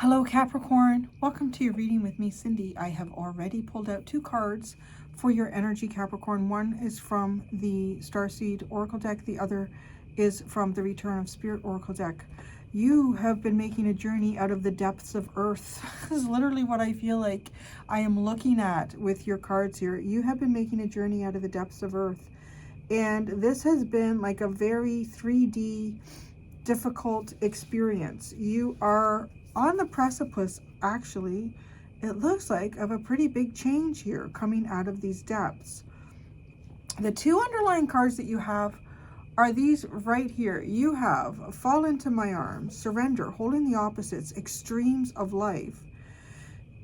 Hello Capricorn, welcome to your reading with me, Cindy. I have already pulled out 2 cards for your energy, Capricorn. One is from the Starseed Oracle deck, the other is from the Return of Spirit Oracle deck. You have been making a journey out of the depths of earth. This is literally what I feel like I am looking at with your cards here. You have been making a journey out of the depths of earth, and this has been like a very 3D difficult experience. You are on the precipice, actually, it looks like, of a pretty big change here coming out of these depths. The 2 underlying cards that you have are these right here. You have Fall Into My Arms, Surrender, Holding the Opposites, Extremes of Life,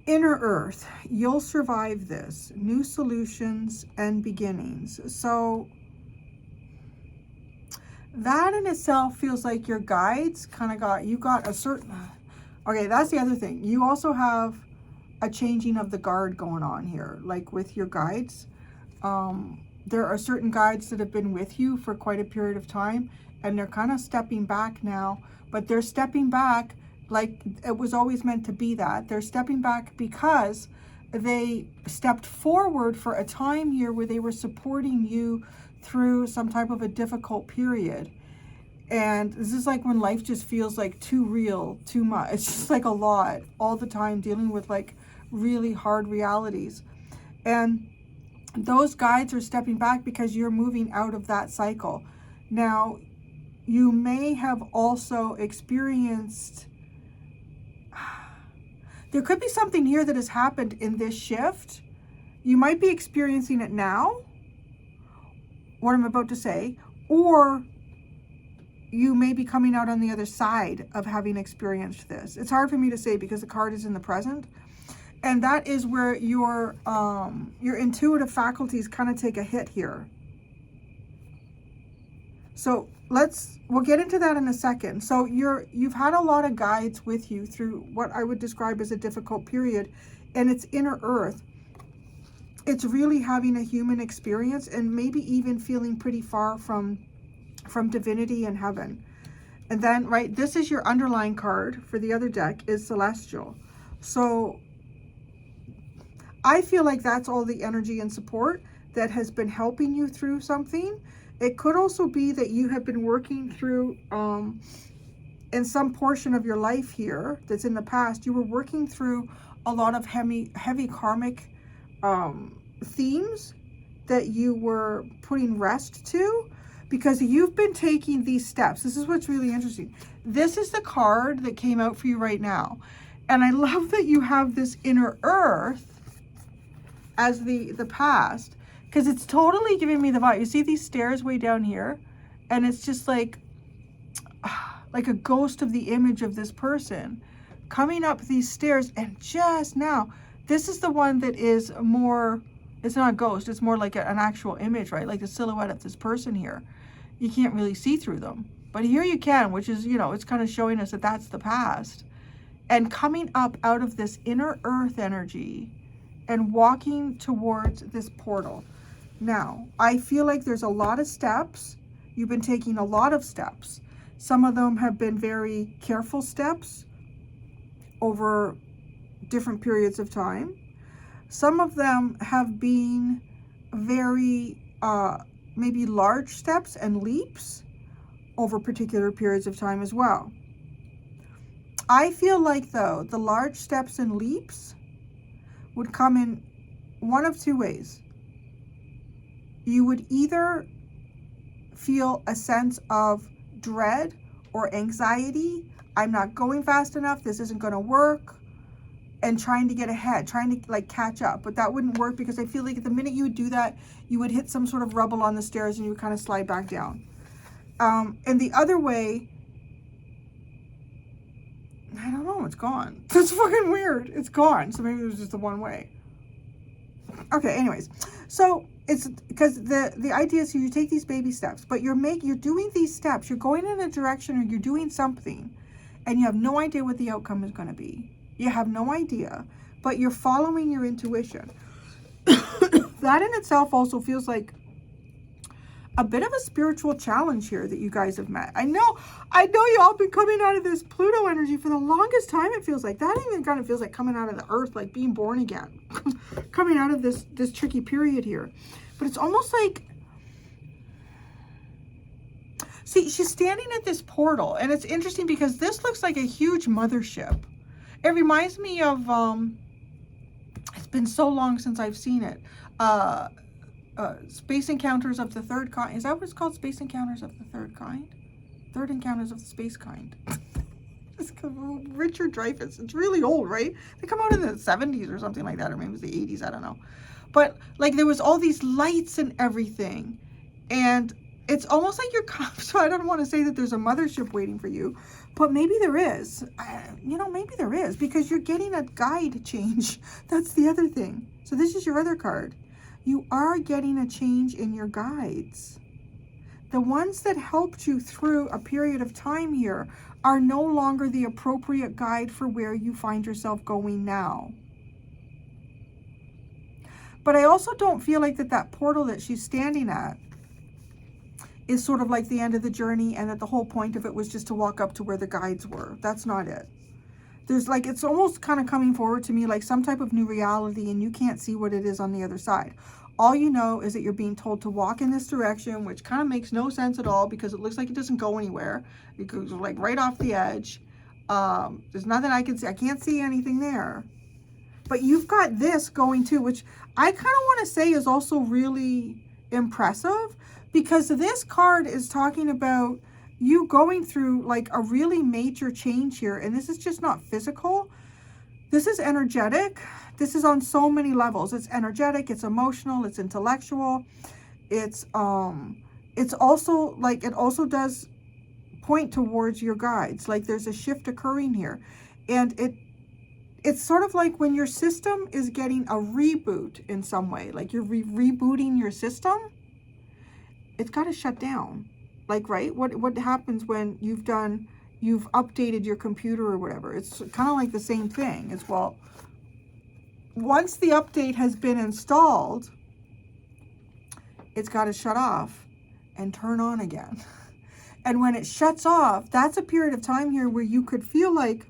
Inner Earth, You'll Survive This, New Solutions and Beginnings. So that in itself feels like your guides kind of you got a certain... Okay, that's the other thing. You also have a changing of the guard going on here, like with your guides. There are certain guides that have been with you for quite a period of time, and they're kind of stepping back now, but they're stepping back like it was always meant to be that. They're stepping back because they stepped forward for a time here where they were supporting you through some type of a difficult period. And this is like when life just feels like too real, too much. It's just like a lot all the time, dealing with like really hard realities. And those guides are stepping back because you're moving out of that cycle. Now, you may have also experienced, there could be something here that has happened in this shift. You might be experiencing it now, what I'm about to say, or you may be coming out on the other side of having experienced this. It's hard for me to say because the card is in the present. And that is where your intuitive faculties kind of take a hit here. So we'll get into that in a second. So you've had a lot of guides with you through what I would describe as a difficult period, and it's inner earth. It's really having a human experience and maybe even feeling pretty far from divinity and heaven. And then, right, this is your underlying card for the other deck is Celestial. So I feel like that's all the energy and support that has been helping you through something. It could also be that you have been working through, in some portion of your life here that's in the past, you were working through a lot of heavy karmic themes that you were putting rest to, because you've been taking these steps. This is what's really interesting. This is the card that came out for you right now. And I love that you have this inner earth as the past, because it's totally giving me the vibe. You see these stairs way down here, and it's just like a ghost of the image of this person coming up these stairs. And just now, this is the one that is more, it's not a ghost, it's more like an actual image, right? Like the silhouette of this person here. You can't really see through them, but here you can, which is, you know, it's kind of showing us that that's the past. And coming up out of this inner earth energy and walking towards this portal. Now, I feel like there's a lot of steps. You've been taking a lot of steps. Some of them have been very careful steps over different periods of time. Some of them have been very maybe large steps and leaps over particular periods of time as well. I feel like, though, the large steps and leaps would come in one of 2 ways. You would either feel a sense of dread or anxiety. I'm not going fast enough. This isn't going to work. And trying to get ahead, trying to like catch up. But that wouldn't work, because I feel like the minute you would do that, you would hit some sort of rubble on the stairs and you would kind of slide back down. And the other way, I don't know, it's gone. That's fucking weird. It's gone. So maybe there's just the one way. Okay, anyways. So it's because the idea is you take these baby steps, but you're doing these steps, you're going in a direction, or you're doing something, and you have no idea what the outcome is going to be. You have no idea, but you're following your intuition. That in itself also feels like a bit of a spiritual challenge here that you guys have met. I know y'all been coming out of this Pluto energy for the longest time. It feels like that even kind of feels like coming out of the earth, like being born again, coming out of this tricky period here. But it's almost like, see, she's standing at this portal, and it's interesting because this looks like a huge mothership. It reminds me of, it's been so long since I've seen it. Space Encounters of the Third Kind. Is that what it's called? Space Encounters of the Third Kind? Third Encounters of the Space Kind. It's Richard Dreyfuss. It's really old, right? They come out in the 70s or something like that, or maybe it was the 80s, I don't know. But like there was all these lights and everything, and it's almost like you're, so I don't want to say that there's a mothership waiting for you, but maybe there is. You know, maybe there is, because you're getting a guide change. That's the other thing. So this is your other card. You are getting a change in your guides. The ones that helped you through a period of time here are no longer the appropriate guide for where you find yourself going now. But I also don't feel like that portal that she's standing at is sort of like the end of the journey, and that the whole point of it was just to walk up to where the guides were. That's not it. There's like, it's almost kind of coming forward to me like some type of new reality, and you can't see what it is on the other side. All you know is that you're being told to walk in this direction, which kind of makes no sense at all because it looks like it doesn't go anywhere. It goes like right off the edge. There's nothing I can see. I can't see anything there. But you've got this going too, which I kind of want to say is also really impressive, because this card is talking about you going through like a really major change here. And this is just not physical. This is energetic. This is on so many levels. It's energetic, it's emotional, it's intellectual. It's also like, it also does point towards your guides. Like there's a shift occurring here. And it's sort of like when your system is getting a reboot in some way, like you're rebooting your system, it's got to shut down. Like, right? What happens when you've updated your computer or whatever? It's kind of like the same thing as well. Once the update has been installed, it's got to shut off and turn on again. And when it shuts off, that's a period of time here where you could feel like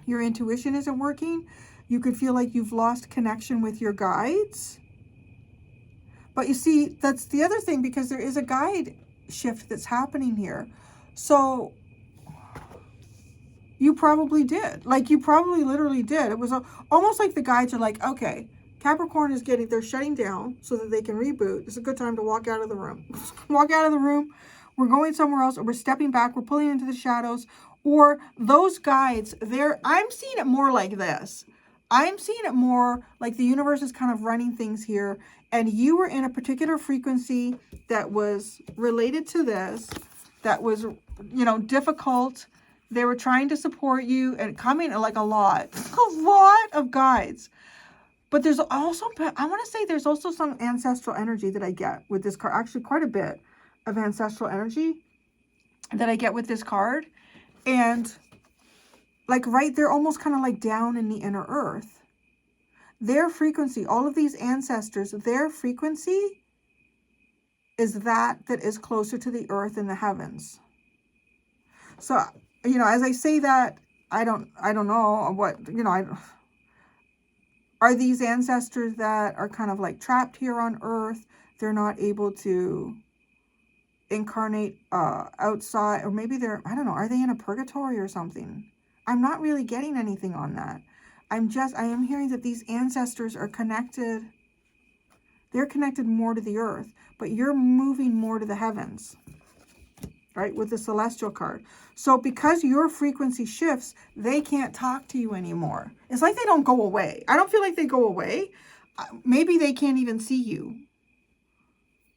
your intuition isn't working. You could feel like you've lost connection with your guides. But you see, that's the other thing, because there is a guide shift that's happening here. So you probably did. Like, you probably literally did. It was almost like the guides are like, okay, Capricorn is they're shutting down so that they can reboot. It's a good time to walk out of the room. Walk out of the room. We're going somewhere else, or we're stepping back. We're pulling into the shadows. Or those guides, I'm seeing it more like this. I'm seeing it more like the universe is kind of running things here, and you were in a particular frequency that was related to this, that was, you know, difficult. They were trying to support you and coming like a lot of guides. But there's also, I want to say there's also some ancestral energy that I get with this card. Actually, quite a bit of ancestral energy that I get with this card. And like, right, they're almost kind of like down in the inner earth. Their frequency, all of these ancestors, their frequency is that is closer to the earth and the heavens. So, you know, as I say that, I don't know what, you know, are these ancestors that are kind of like trapped here on earth? They're not able to incarnate outside, or maybe they're, I don't know, are they in a purgatory or something? I'm not really getting anything on that. I am hearing that these ancestors are connected. They're connected more to the earth, but you're moving more to the heavens, right? With the celestial card. So because your frequency shifts, they can't talk to you anymore. It's like they don't go away. I don't feel like they go away. Maybe they can't even see you.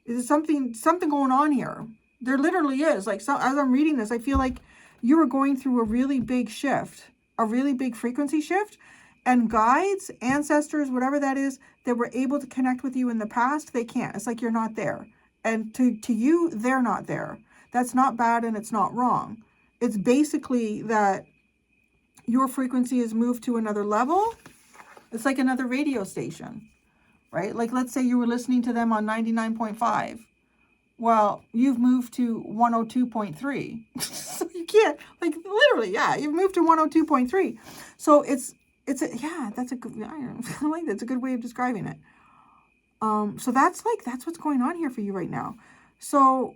There's something going on here. There literally is. Like, so as I'm reading this, I feel like you were going through a really big shift, a really big frequency shift, and guides, ancestors, whatever that is, that were able to connect with you in the past, they can't. It's like you're not there. And to you, they're not there. That's not bad and it's not wrong. It's basically that your frequency is moved to another level. It's like another radio station, right? Like, let's say you were listening to them on 99.5. Well, you've moved to 102.3. So you can't, like, literally, yeah, you've moved to 102.3. So yeah, that's a good, I like that's a good way of describing it. So that's what's going on here for you right now. So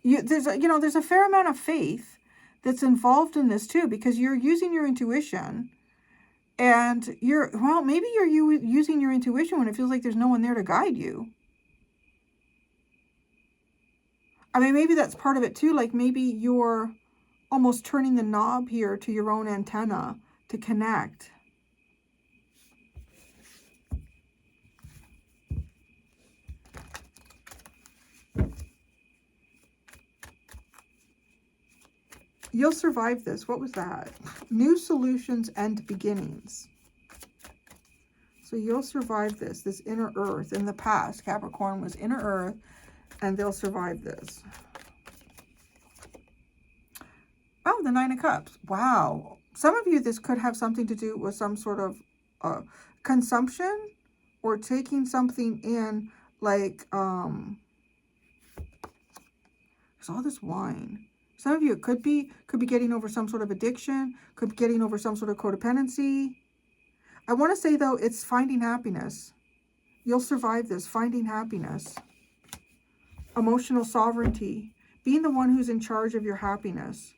there's a fair amount of faith that's involved in this too, because you're using your intuition, and maybe you're using your intuition when it feels like there's no one there to guide you. I mean, maybe that's part of it too. Like maybe you're almost turning the knob here to your own antenna to connect. You'll survive this. What was that? New solutions and beginnings. So you'll survive this. This inner earth. In the past, Capricorn was inner earth, and they'll survive this. Oh, the Nine of Cups. Wow. Some of you, this could have something to do with some sort of consumption or taking something in, like, there's all this wine. Some of you, it could be getting over some sort of addiction, could be getting over some sort of codependency. I want to say, though, it's finding happiness. You'll survive this, finding happiness. Emotional sovereignty, being the one who's in charge of your happiness.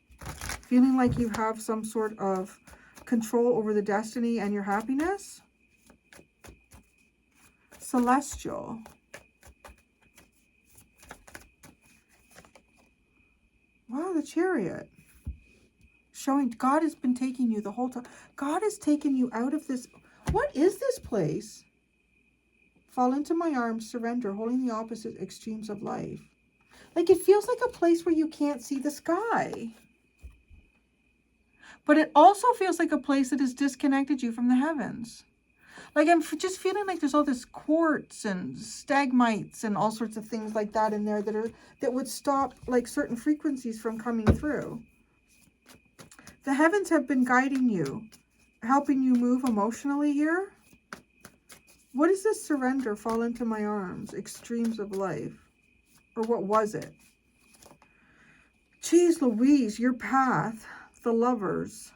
Feeling like you have some sort of control over the destiny and your happiness. Celestial. Wow, the Chariot. Showing God has been taking you the whole time. God has taken you out of this. What is this place? Fall into my arms, surrender, holding the opposite extremes of life. Like it feels like a place where you can't see the sky. But it also feels like a place that has disconnected you from the heavens. Like I'm just feeling like there's all this quartz and stalagmites and all sorts of things like that in there that would stop like certain frequencies from coming through. The heavens have been guiding you, helping you move emotionally here. What is this surrender? Fall into my arms, extremes of life. Or what was it? Jeez Louise, your path, the Lovers.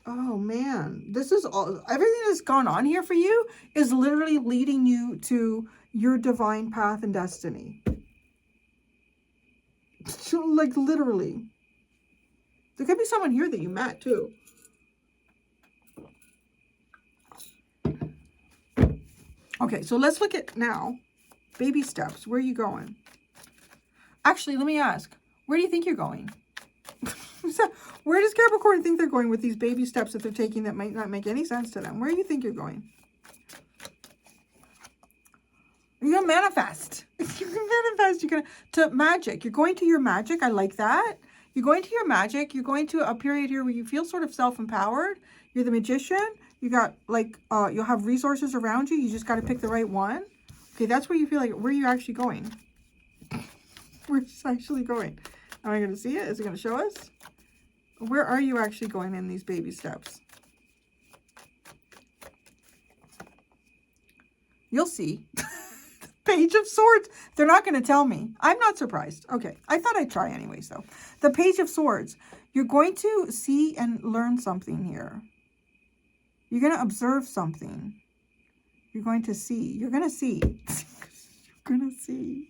Oh man, this is all, everything that's gone on here for you is literally leading you to your divine path and destiny. Like literally. There could be someone here that you met too. Okay, so let's look at now baby steps. Where are you going? Actually, let me ask, where do you think you're going? Where does Capricorn think they're going with these baby steps that they're taking that might not make any sense to them? Where do you think you're going? You're going to manifest. You're going to manifest. You're going to magic. You're going to your magic. I like that. You're going to your magic. You're going to a period here where you feel sort of self-empowered. You're the magician. You got like, you'll have resources around you. You just got to pick the right one. Okay, that's where you feel like, where are you actually going? Where's it actually going? Am I going to see it? Is it going to show us? Where are you actually going in these baby steps? You'll see. Page of Swords. They're not going to tell me. I'm not surprised. Okay. I thought I'd try anyways, though. The Page of Swords. You're going to see and learn something here. You're going to observe something. You're going to see. You're going to see. You're going to see.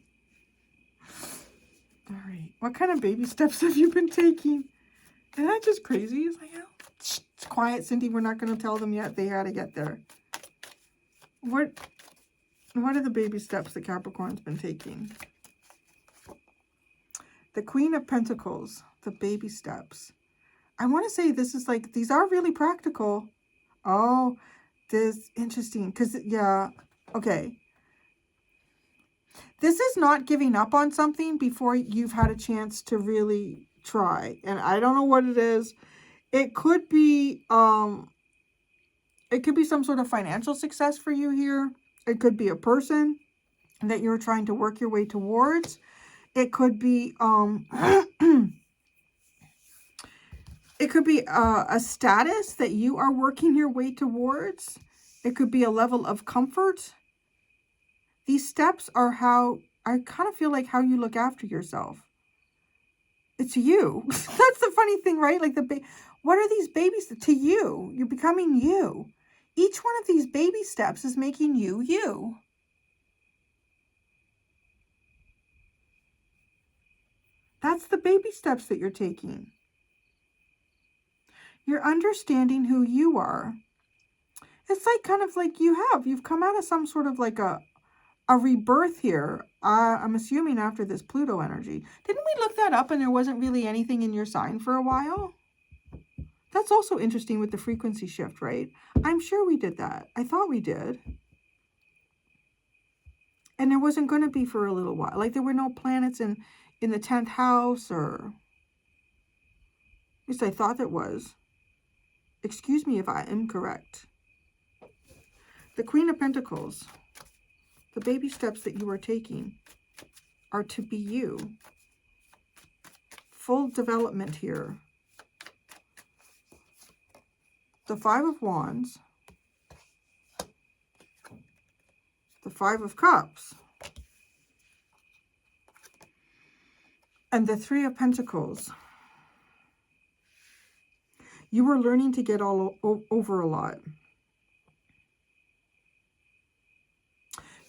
All right. What kind of baby steps have you been taking? Isn't that just crazy? It's like, oh, it's quiet, Cindy. We're not going to tell them yet. They got to get there. What are the baby steps that Capricorn's been taking? The Queen of Pentacles. The baby steps. I want to say this is like, these are really practical. Oh, this interesting. Because, yeah. Okay. This is not giving up on something before you've had a chance to really try. And I don't know what it is. It could be some sort of financial success for you here. It could be a person that you're trying to work your way towards. It could be it could be a status that you are working your way towards. It could be a level of comfort. These steps are how I kind of feel like how you look after yourself. It's you. That's the funny thing, right? Like what are these babies to you? You're becoming you. Each one of these baby steps is making you you. That's the baby steps that you're taking. You're understanding who you are. It's like kind of like you've come out of some sort of like a rebirth here. I'm assuming after this Pluto energy. Didn't we look that up and there wasn't really anything in your sign for a while? That's also interesting with the frequency shift, right? I'm sure we did that. I thought we did. And there wasn't going to be for a little while. Like there were no planets in the 10th house, or at least I thought there was. Excuse me if I am correct. The Queen of Pentacles, the baby steps that you are taking are to be you. Full development here. The Five of Wands, the Five of Cups, and the Three of Pentacles. You were learning to get all over a lot.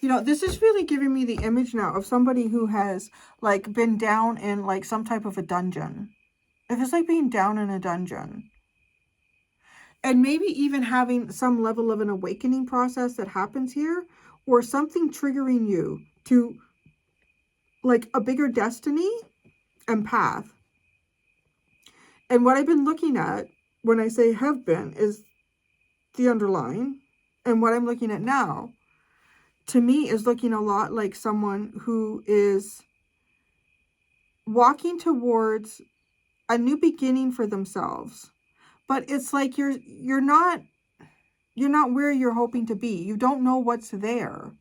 You know, this is really giving me the image now of somebody who has like been down in like some type of a dungeon. If it's like being down in a dungeon. And maybe even having some level of an awakening process that happens here, or something triggering you to like a bigger destiny and path. And what I've been looking at when I say have been is the underlying. And what I'm looking at now, to me, is looking a lot like someone who is walking towards a new beginning for themselves. But it's like you're not where you're hoping to be. You don't know what's there.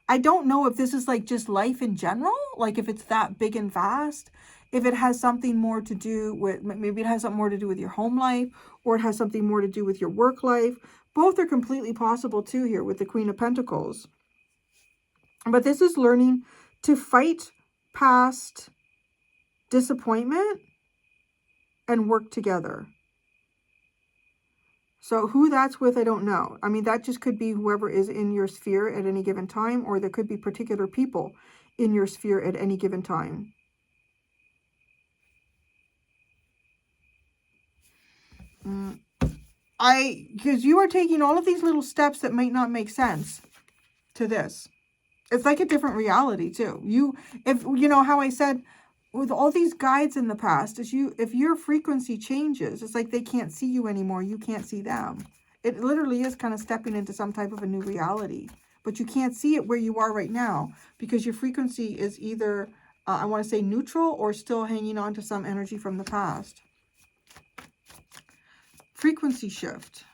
I don't know if this is like just life in general, like if it's that big and vast, if it has something more to do with, maybe it has something more to do with your home life, or it has something more to do with your work life. Both are completely possible too here with the Queen of Pentacles. But this is learning to fight past disappointment and work together. So who that's with, I don't know. I mean, that just could be whoever is in your sphere at any given time, or there could be particular people in your sphere at any given time. Because you are taking all of these little steps that might not make sense to this. It's like a different reality too. If you know how I said with all these guides in the past, if your frequency changes, it's like they can't see you anymore. You can't see them. It literally is kind of stepping into some type of a new reality, but you can't see it where you are right now because your frequency is either, I want to say neutral, or still hanging on to some energy from the past. Frequency shift.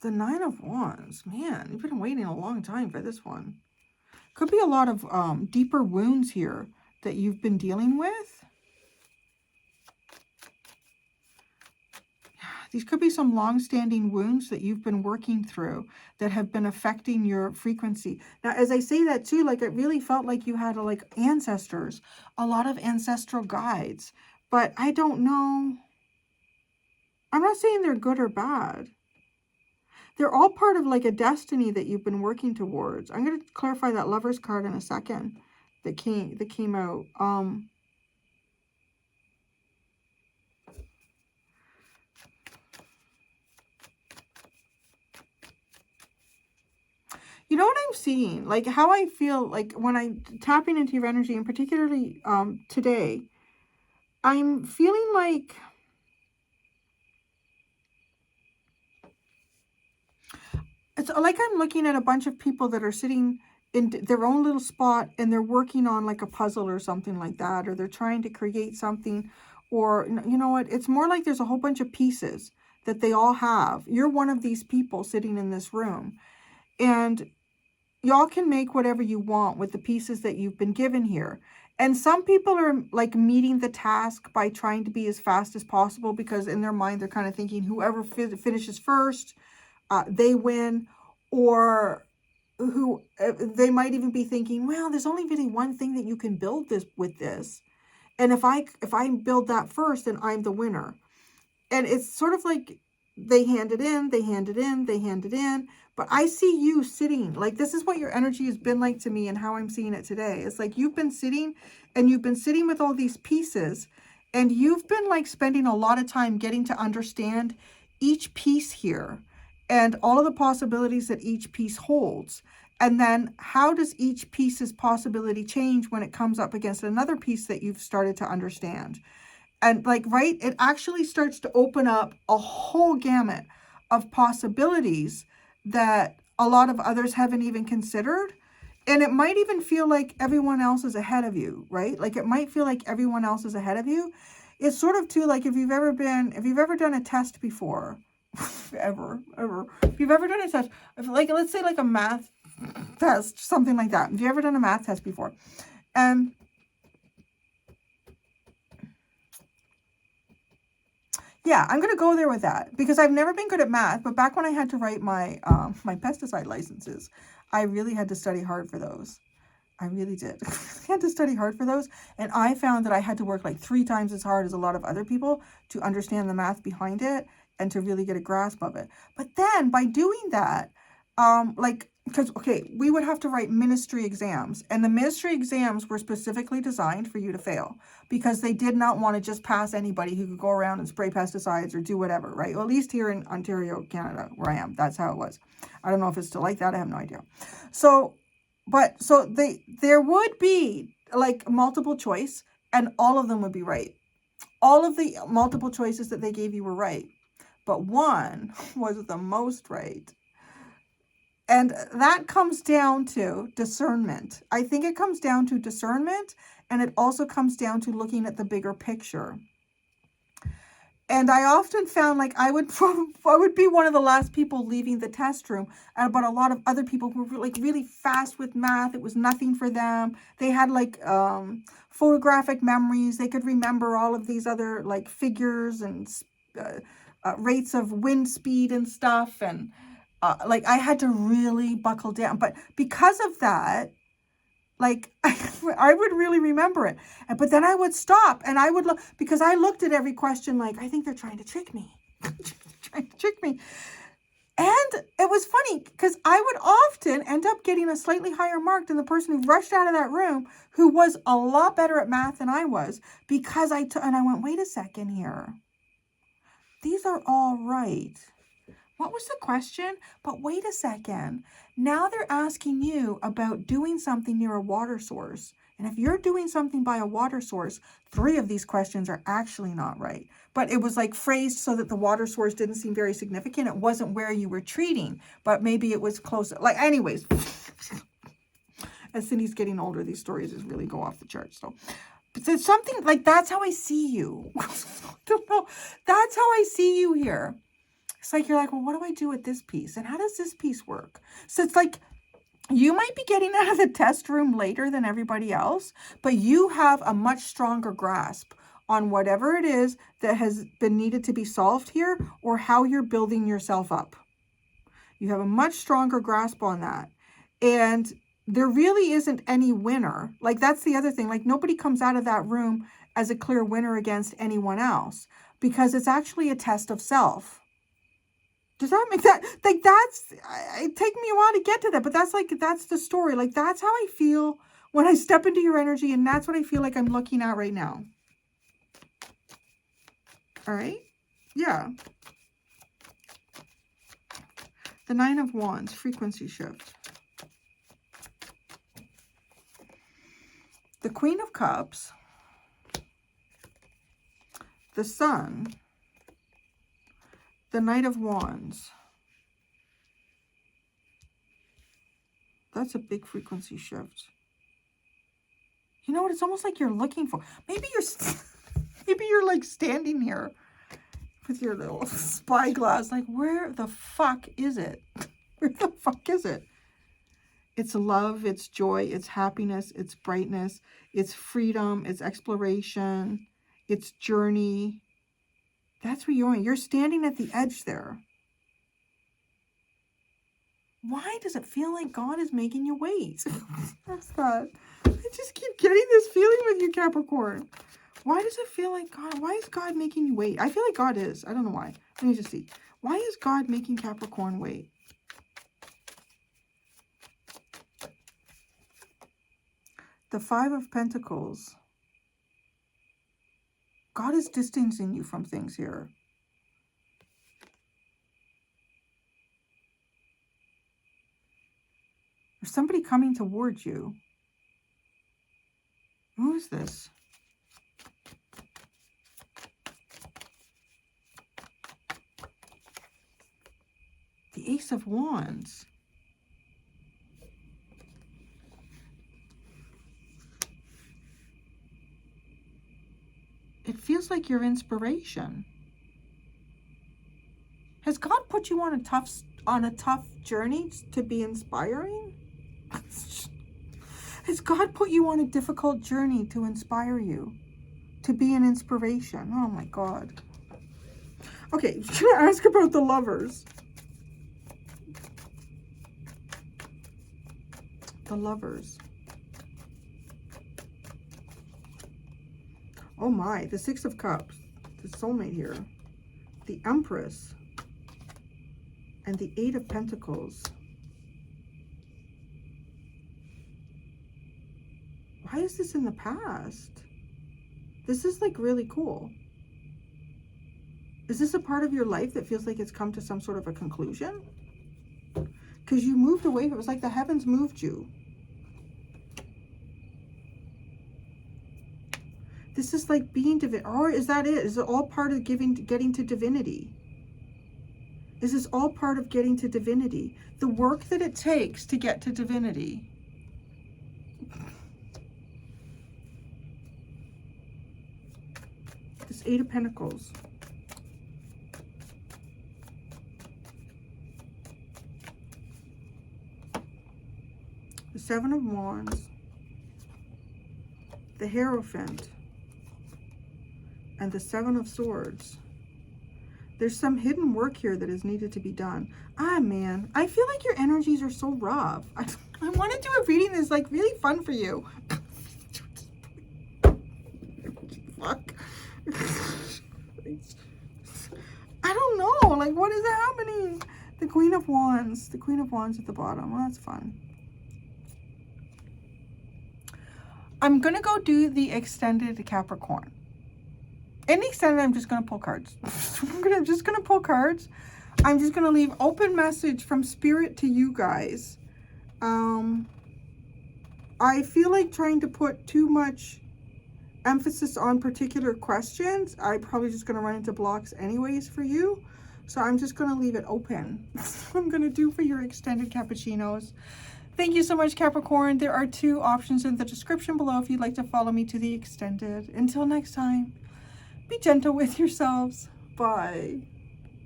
The Nine of Wands. Man, you've been waiting a long time for this one. Could be a lot of deeper wounds here that you've been dealing with. These could be some long-standing wounds that you've been working through that have been affecting your frequency. Now, as I say that too, like it really felt like you had like ancestors, a lot of ancestral guides. But I don't know. I'm not saying they're good or bad. They're all part of like a destiny that you've been working towards. I'm going to clarify that Lover's card in a second that came out. You know what I'm seeing? Like how I feel like when I'm tapping into your energy, and particularly today, I'm feeling like it's like I'm looking at a bunch of people that are sitting in their own little spot and they're working on like a puzzle or something like that, or they're trying to create something, or you know what? It's more like there's a whole bunch of pieces that they all have. You're one of these people sitting in this room, and y'all can make whatever you want with the pieces that you've been given here. And some people are like meeting the task by trying to be as fast as possible, because in their mind, they're kind of thinking whoever finishes first, they win. Or who they might even be thinking, well, there's only really one thing that you can build this with this. And if I build that first, then I'm the winner. And it's sort of like they hand it in, they hand it in, they hand it in. But I see you sitting, like this is what your energy has been like to me and how I'm seeing it today. It's like you've been sitting and you've been sitting with all these pieces and you've been like spending a lot of time getting to understand each piece here and all of the possibilities that each piece holds. And then how does each piece's possibility change when it comes up against another piece that you've started to understand? And like, right, it actually starts to open up a whole gamut of possibilities that a lot of others haven't even considered. And it might even feel like everyone else is ahead of you, right? Like it might feel like everyone else is ahead of you. It's sort of too like if you've ever done a test before, if you've ever done a test, like let's say like a math test, something like that. Have you ever done a math test before? Yeah, I'm going to go there with that because I've never been good at math, but back when I had to write my my pesticide licenses, I really had to study hard for those. I really did. I had to study hard for those, and I found that I had to work like 3 times as hard as a lot of other people to understand the math behind it and to really get a grasp of it. But then by doing that, because, okay, we would have to write ministry exams, and the ministry exams were specifically designed for you to fail because they did not want to just pass anybody who could go around and spray pesticides or do whatever, right? Well, at least here in Ontario, Canada, where I am, that's how it was. I don't know if it's still like that. I have no idea. So there would be like multiple choice, and all of them would be right. All of the multiple choices that they gave you were right, but one was the most right. And that comes down to discernment. I think it comes down to discernment, and it also comes down to looking at the bigger picture. And I often found like I would be one of the last people leaving the test room, but a lot of other people who were like really fast with math. It was nothing for them. They had like photographic memories. They could remember all of these other like figures and rates of wind speed and stuff. And like I had to really buckle down. But because of that, like I would really remember it. But then I would stop and I would look, because I looked at every question like, I think they're trying to trick me. Trying to trick me. And it was funny because I would often end up getting a slightly higher mark than the person who rushed out of that room, who was a lot better at math than I was, because and I went, wait a second here. These are all right. What was the question? But wait a second. Now they're asking you about doing something near a water source. And if you're doing something by a water source, 3 of these questions are actually not right. But it was like phrased so that the water source didn't seem very significant. It wasn't where you were treating, but maybe it was close. Like, anyways, as Cindy's getting older, these stories just really go off the charts. So it's something like, that's how I see you. I don't know. That's how I see you here. It's like, you're like, well, what do I do with this piece? And how does this piece work? So it's like, you might be getting out of the test room later than everybody else, but you have a much stronger grasp on whatever it is that has been needed to be solved here, or how you're building yourself up. You have a much stronger grasp on that. And there really isn't any winner. Like, that's the other thing. Like, nobody comes out of that room as a clear winner against anyone else, because it's actually a test of self. Does that make that, like, that's, it take me a while to get to that, but that's like, that's the story. Like, that's how I feel when I step into your energy, and that's what I feel like I'm looking at right now. All right? Yeah. The 9 of Wands, frequency shift. The Queen of Cups, the Sun, the Knight of Wands. That's a big frequency shift. You know what? It's almost like you're looking for. Maybe you're like standing here with your little spyglass. Like, where the fuck is it? Where the fuck is it? It's love, it's joy, it's happiness, it's brightness, it's freedom, it's exploration, it's journey. That's where you're standing at the edge there. Why does it feel like God is making you wait? That's that. I just keep getting this feeling with you, Capricorn. Why does it feel like God? Why is God making you wait? I feel like God is. I don't know why. Let me just see. Why is God making Capricorn wait? The Five of Pentacles. God is distancing you from things here. There's somebody coming towards you. Who is this? The Ace of Wands. It feels like your inspiration. Has God put you on a tough journey to be inspiring? Has God put you on a difficult journey to inspire you, to be an inspiration? Oh my God. Okay, I'm going to ask about the Lovers. The Lovers. Oh my, the Six of Cups, the soulmate here, the Empress, and the Eight of Pentacles. Why is this in the past? This is like really cool. Is this a part of your life that feels like it's come to some sort of a conclusion? Because you moved away. It was like the heavens moved you. This is like being divine. Or is that it? Is it all part of getting to divinity? Is this all part of getting to divinity? The work that it takes to get to divinity. This Eight of Pentacles. The Seven of Wands. The Hierophant. And the Seven of Swords. There's some hidden work here that is needed to be done. Ah, man. I feel like your energies are so rough. I want to do a reading that's like really fun for you. Fuck. I don't know. Like, what is happening? The Queen of Wands. The Queen of Wands at the bottom. Well, that's fun. I'm going to go do the extended Capricorn. In the extended, I'm just going to pull cards. I'm just going to pull cards. I'm just going to leave open message from Spirit to you guys. I feel like trying to put too much emphasis on particular questions. I'm probably just going to run into blocks anyways for you. So I'm just going to leave it open. I'm going to do for your extended cappuccinos. Thank you so much, Capricorn. There are 2 options in the description below if you'd like to follow me to the extended. Until next time, be gentle with yourselves. Bye.